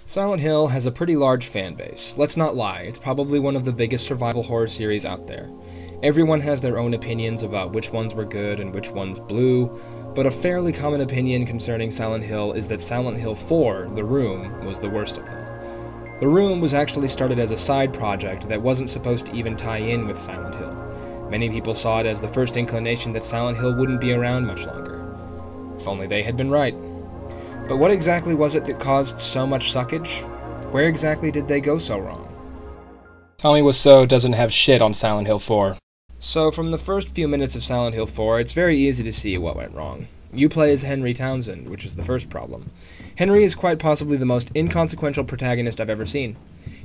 Silent Hill has a pretty large fan base. Let's not lie, it's probably one of the biggest survival horror series out there. Everyone has their own opinions about which ones were good and which ones blew, but a fairly common opinion concerning Silent Hill is that Silent Hill 4, The Room, was the worst of them. The Room was actually started as a side project that wasn't supposed to even tie in with Silent Hill. Many people saw it as the first inclination that Silent Hill wouldn't be around much longer. If only they had been right. But what exactly was it that caused so much suckage? Where exactly did they go so wrong? Tommy Wiseau doesn't have shit on Silent Hill 4. So from the first few minutes of Silent Hill 4, it's very easy to see what went wrong. You play as Henry Townsend, which is the first problem. Henry is quite possibly the most inconsequential protagonist I've ever seen.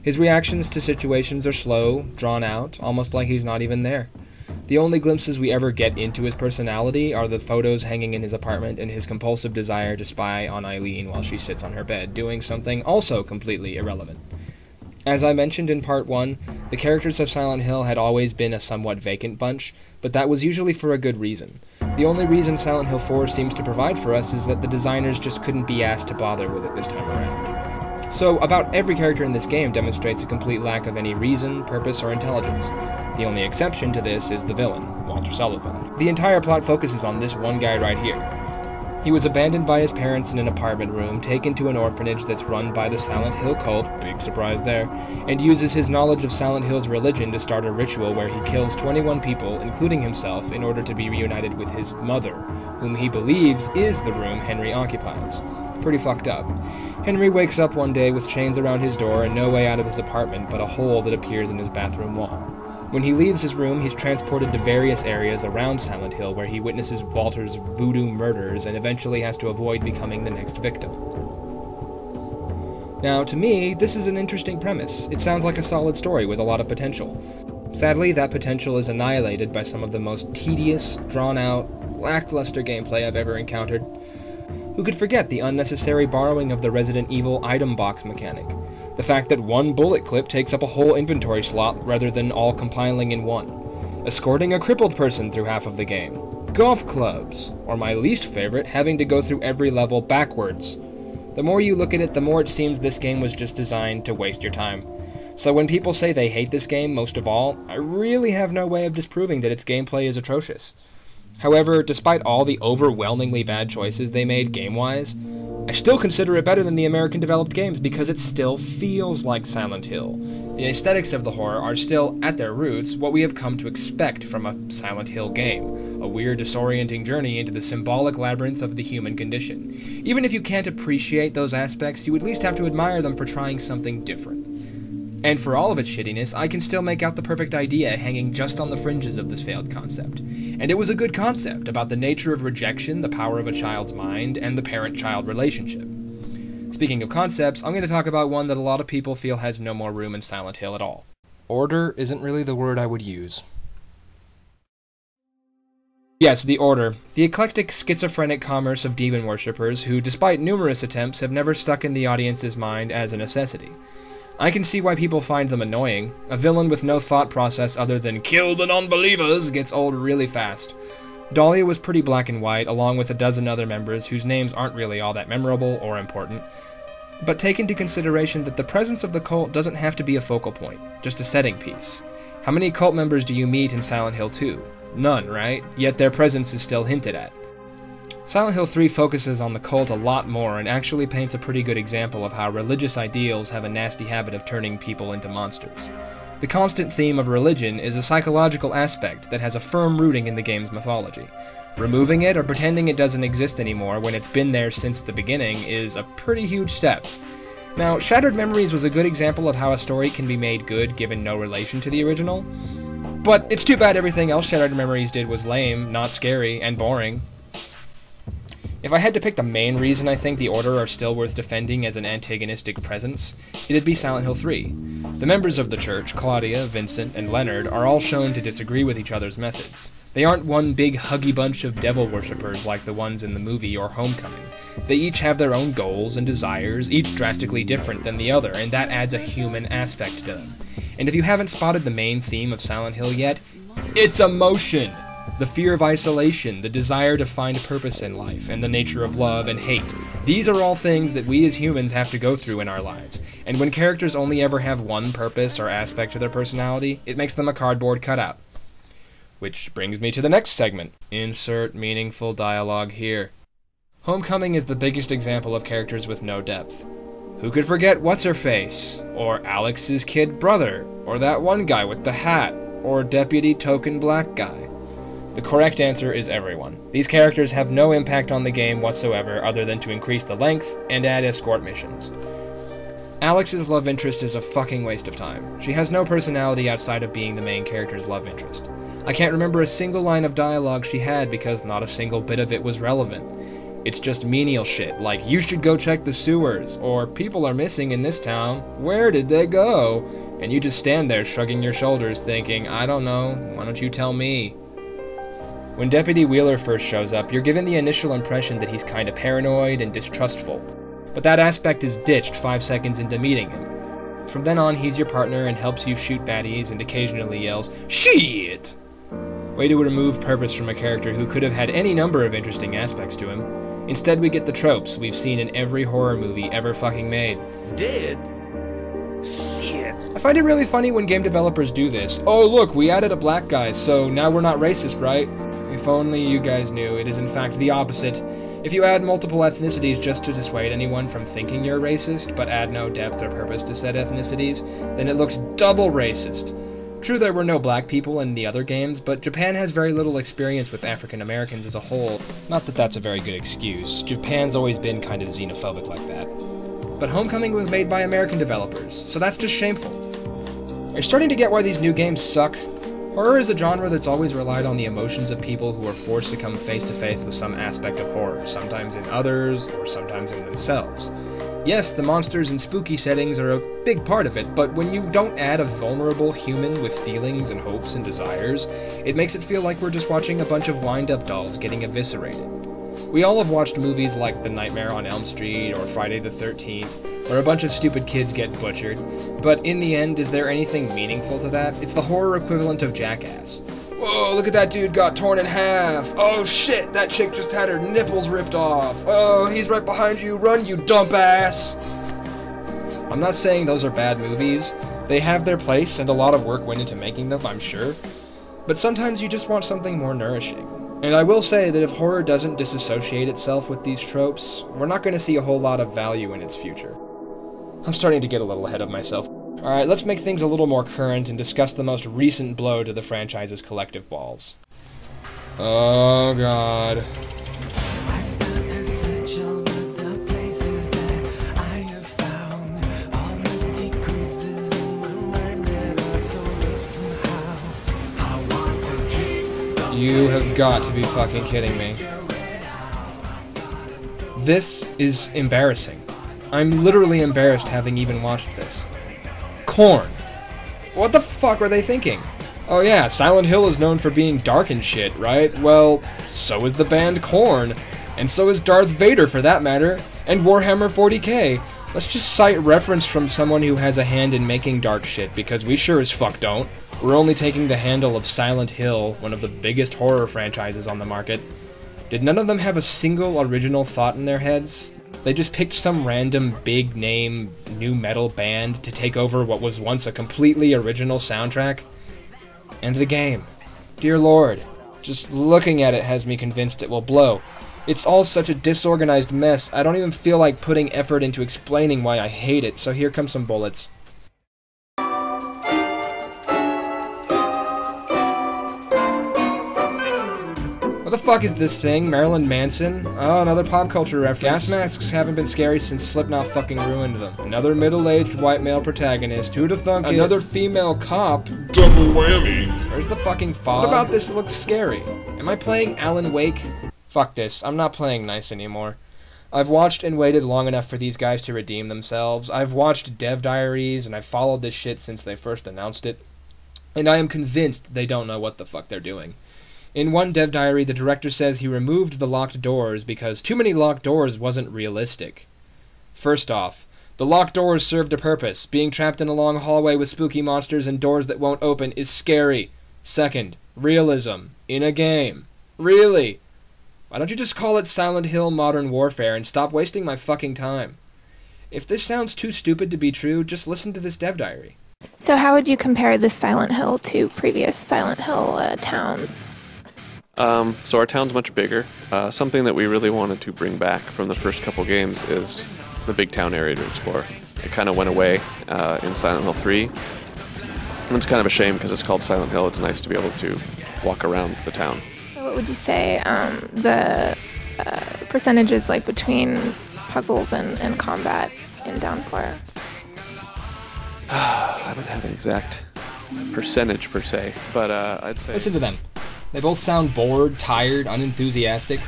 His reactions to situations are slow, drawn out, almost like he's not even there. The only glimpses we ever get into his personality are the photos hanging in his apartment and his compulsive desire to spy on Eileen while she sits on her bed, doing something also completely irrelevant. As I mentioned in Part 1, the characters of Silent Hill had always been a somewhat vacant bunch, but that was usually for a good reason. The only reason Silent Hill 4 seems to provide for us is that the designers just couldn't be asked to bother with it this time around. So, about every character in this game demonstrates a complete lack of any reason, purpose, or intelligence. The only exception to this is the villain, Walter Sullivan. The entire plot focuses on this one guy right here. He was abandoned by his parents in an apartment room, taken to an orphanage that's run by the Silent Hill cult, big surprise there, and uses his knowledge of Silent Hill's religion to start a ritual where he kills 21 people, including himself, in order to be reunited with his mother, whom he believes is the room Henry occupies. Pretty fucked up. Henry wakes up one day with chains around his door and no way out of his apartment but a hole that appears in his bathroom wall. When he leaves his room, he's transported to various areas around Silent Hill where he witnesses Walter's voodoo murders and eventually has to avoid becoming the next victim. Now, to me, this is an interesting premise. It sounds like a solid story with a lot of potential. Sadly, that potential is annihilated by some of the most tedious, drawn-out, lackluster gameplay I've ever encountered. Who could forget the unnecessary borrowing of the Resident Evil item box mechanic? The fact that one bullet clip takes up a whole inventory slot rather than all compiling in one. Escorting a crippled person through half of the game. Golf clubs. Or my least favorite, having to go through every level backwards. The more you look at it, the more it seems this game was just designed to waste your time. So when people say they hate this game most of all, I really have no way of disproving that its gameplay is atrocious. However, despite all the overwhelmingly bad choices they made game-wise, I still consider it better than the American-developed games because it still feels like Silent Hill. The aesthetics of the horror are still, at their roots, what we have come to expect from a Silent Hill game, a weird, disorienting journey into the symbolic labyrinth of the human condition. Even if you can't appreciate those aspects, you at least have to admire them for trying something different. And for all of its shittiness, I can still make out the perfect idea hanging just on the fringes of this failed concept. And it was a good concept about the nature of rejection, the power of a child's mind, and the parent-child relationship. Speaking of concepts, I'm going to talk about one that a lot of people feel has no more room in Silent Hill at all. Order isn't really the word I would use. Yes, the Order. The eclectic, schizophrenic commerce of demon worshippers who, despite numerous attempts, have never stuck in the audience's mind as a necessity. I can see why people find them annoying. A villain with no thought process other than kill the non-believers gets old really fast. Dahlia was pretty black and white, along with a dozen other members whose names aren't really all that memorable or important. But take into consideration that the presence of the cult doesn't have to be a focal point, just a setting piece. How many cult members do you meet in Silent Hill 2? None, right? Yet their presence is still hinted at. Silent Hill 3 focuses on the cult a lot more and actually paints a pretty good example of how religious ideals have a nasty habit of turning people into monsters. The constant theme of religion is a psychological aspect that has a firm rooting in the game's mythology. Removing it or pretending it doesn't exist anymore when it's been there since the beginning is a pretty huge step. Now, Shattered Memories was a good example of how a story can be made good given no relation to the original, but it's too bad everything else Shattered Memories did was lame, not scary, and boring. If I had to pick the main reason I think the Order are still worth defending as an antagonistic presence, it'd be Silent Hill 3. The members of the church, Claudia, Vincent, and Leonard, are all shown to disagree with each other's methods. They aren't one big huggy bunch of devil worshippers like the ones in the movie or Homecoming. They each have their own goals and desires, each drastically different than the other, and that adds a human aspect to them. And if you haven't spotted the main theme of Silent Hill yet, it's emotion! The fear of isolation, the desire to find purpose in life, and the nature of love and hate. These are all things that we as humans have to go through in our lives, and when characters only ever have one purpose or aspect to their personality, it makes them a cardboard cutout. Which brings me to the next segment. Insert meaningful dialogue here. Homecoming is the biggest example of characters with no depth. Who could forget What's-Her-Face, or Alex's kid brother, or that one guy with the hat, or Deputy Token Black Guy? The correct answer is everyone. These characters have no impact on the game whatsoever other than to increase the length and add escort missions. Alex's love interest is a fucking waste of time. She has no personality outside of being the main character's love interest. I can't remember a single line of dialogue she had because not a single bit of it was relevant. It's just menial shit, like, you should go check the sewers, or people are missing in this town, where did they go? And you just stand there shrugging your shoulders thinking, I don't know, why don't you tell me? When Deputy Wheeler first shows up, you're given the initial impression that he's kinda paranoid and distrustful, but that aspect is ditched 5 seconds into meeting him. From then on, he's your partner and helps you shoot baddies and occasionally yells, "Shit!" Way to remove purpose from a character who could have had any number of interesting aspects to him. Instead, we get the tropes we've seen in every horror movie ever fucking made. Dead? Shit. I find it really funny when game developers do this. Oh look, we added a black guy, so now we're not racist, right? If only you guys knew, it is in fact the opposite. If you add multiple ethnicities just to dissuade anyone from thinking you're racist, but add no depth or purpose to said ethnicities, then it looks double racist. True, there were no black people in the other games, but Japan has very little experience with African Americans as a whole. Not that that's a very good excuse. Japan's always been kind of xenophobic like that. But Homecoming was made by American developers, so that's just shameful. Are you starting to get why these new games suck? Horror is a genre that's always relied on the emotions of people who are forced to come face to face with some aspect of horror, sometimes in others, or sometimes in themselves. Yes, the monsters and spooky settings are a big part of it, but when you don't add a vulnerable human with feelings and hopes and desires, it makes it feel like we're just watching a bunch of wind-up dolls getting eviscerated. We all have watched movies like The Nightmare on Elm Street or Friday the 13th, where a bunch of stupid kids get butchered, but in the end, is there anything meaningful to that? It's the horror equivalent of Jackass. Whoa, look at that dude got torn in half. Oh shit, that chick just had her nipples ripped off. Oh, he's right behind you. Run, you dump ass. I'm not saying those are bad movies. They have their place, and a lot of work went into making them, I'm sure. But sometimes you just want something more nourishing. And I will say that if horror doesn't disassociate itself with these tropes, we're not going to see a whole lot of value in its future. I'm starting to get a little ahead of myself. Alright, let's make things a little more current and discuss the most recent blow to the franchise's collective balls. Oh god. You have got to be fucking kidding me. This is embarrassing. I'm literally embarrassed having even watched this. Korn. What the fuck are they thinking? Oh yeah, Silent Hill is known for being dark and shit, right? Well, so is the band Korn, and so is Darth Vader for that matter, and Warhammer 40k. Let's just cite reference from someone who has a hand in making dark shit, because we sure as fuck don't. We're only taking the handle of Silent Hill, one of the biggest horror franchises on the market. Did none of them have a single original thought in their heads? They just picked some random big-name nu metal band to take over what was once a completely original soundtrack? And the game. Dear Lord, just looking at it has me convinced it will blow. It's all such a disorganized mess, I don't even feel like putting effort into explaining why I hate it, so here come some bullets. What the fuck is this thing? Marilyn Manson? Oh, another pop culture reference. Gas masks haven't been scary since Slipknot fucking ruined them. Another middle-aged white male protagonist. Who'da thunk it? Another female cop. Double whammy. Where's the fucking fog? What about this looks scary? Am I playing Alan Wake? Fuck this. I'm not playing nice anymore. I've watched and waited long enough for these guys to redeem themselves. I've watched Dev Diaries, and I've followed this shit since they first announced it. And I am convinced they don't know what the fuck they're doing. In one Dev Diary, the director says he removed the locked doors because too many locked doors wasn't realistic. First off, the locked doors served a purpose. Being trapped in a long hallway with spooky monsters and doors that won't open is scary. Second, realism. In a game. Really? Why don't you just call it Silent Hill Modern Warfare and stop wasting my fucking time? If this sounds too stupid to be true, just listen to this dev diary. So how would you compare this Silent Hill to previous Silent Hill towns? So our town's much bigger. Something that we really wanted to bring back from the first couple games is the big town area to explore. It kind of went away in Silent Hill 3. And it's kind of a shame because it's called Silent Hill. It's nice to be able to walk around the town. What would you say the percentages like between puzzles and combat in Downpour? I don't have an exact percentage per se, but I'd say... Listen to them. They both sound bored, tired, unenthusiastic.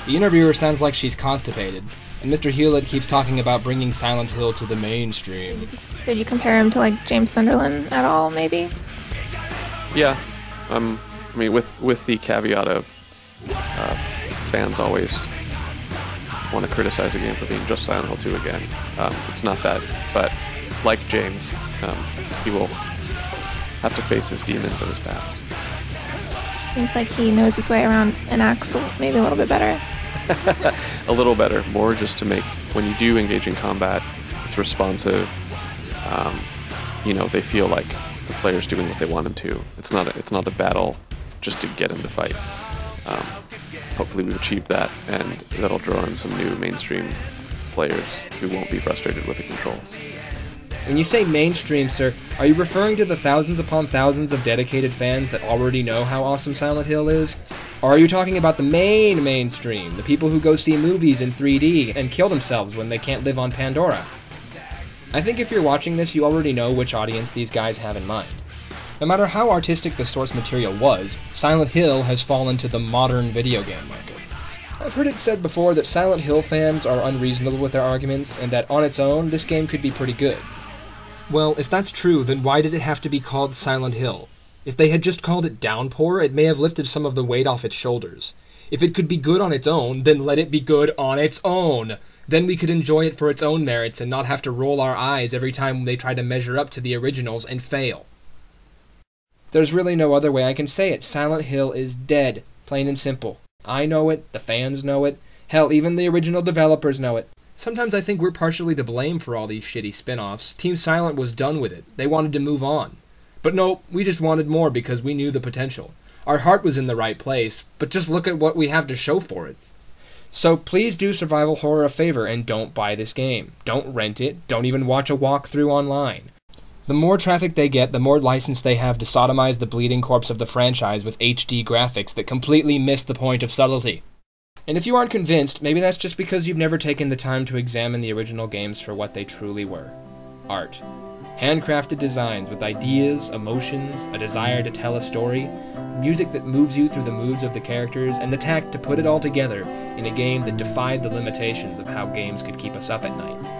The interviewer sounds like she's constipated, and Mr. Hewlett keeps talking about bringing Silent Hill to the mainstream. Did you compare him to like James Sunderland at all, maybe? Yeah. I mean, with the caveat of fans always want to criticize a game for being just Silent Hill 2 again. It's not that, but like James, he will have to face his demons of his past. Seems like he knows his way around and acts maybe a little bit better. A little better, more just to make, when you do engage in combat, it's responsive. They feel like the player's doing what they want him to. It's not a battle just to get him to fight. Hopefully we've achieved that, and that'll draw in some new mainstream players who won't be frustrated with the controls. When you say mainstream, sir, are you referring to the thousands upon thousands of dedicated fans that already know how awesome Silent Hill is? Or are you talking about the mainstream, the people who go see movies in 3D and kill themselves when they can't live on Pandora? I think if you're watching this, you already know which audience these guys have in mind. No matter how artistic the source material was, Silent Hill has fallen to the modern video game market. I've heard it said before that Silent Hill fans are unreasonable with their arguments, and that on its own, this game could be pretty good. Well, if that's true, then why did it have to be called Silent Hill? If they had just called it Downpour, it may have lifted some of the weight off its shoulders. If it could be good on its own, then let it be good on its own. Then we could enjoy it for its own merits and not have to roll our eyes every time they try to measure up to the originals and fail. There's really no other way I can say it. Silent Hill is dead, plain and simple. I know it, the fans know it, hell, even the original developers know it. Sometimes I think we're partially to blame for all these shitty spin-offs. Team Silent was done with it. They wanted to move on. But no, we just wanted more because we knew the potential. Our heart was in the right place, but just look at what we have to show for it. So please do survival horror a favor and don't buy this game. Don't rent it. Don't even watch a walkthrough online. The more traffic they get, the more license they have to sodomize the bleeding corpse of the franchise with HD graphics that completely miss the point of subtlety. And if you aren't convinced, maybe that's just because you've never taken the time to examine the original games for what they truly were. Art. Handcrafted designs with ideas, emotions, a desire to tell a story, music that moves you through the moods of the characters, and the tact to put it all together in a game that defied the limitations of how games could keep us up at night.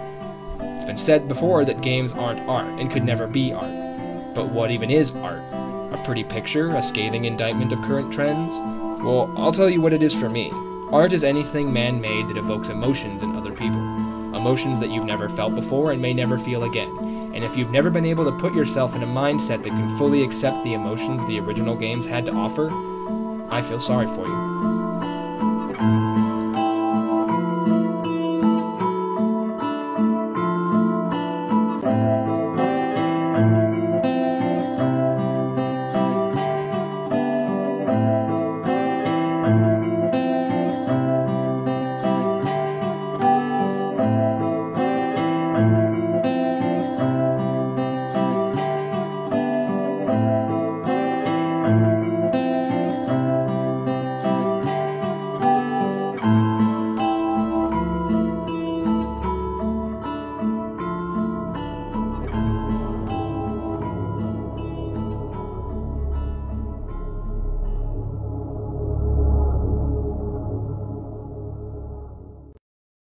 It's been said before that games aren't art and could never be art. But what even is art? A pretty picture? A scathing indictment of current trends? Well, I'll tell you what it is for me. Art is anything man-made that evokes emotions in other people. Emotions that you've never felt before and may never feel again. And if you've never been able to put yourself in a mindset that can fully accept the emotions the original games had to offer, I feel sorry for you.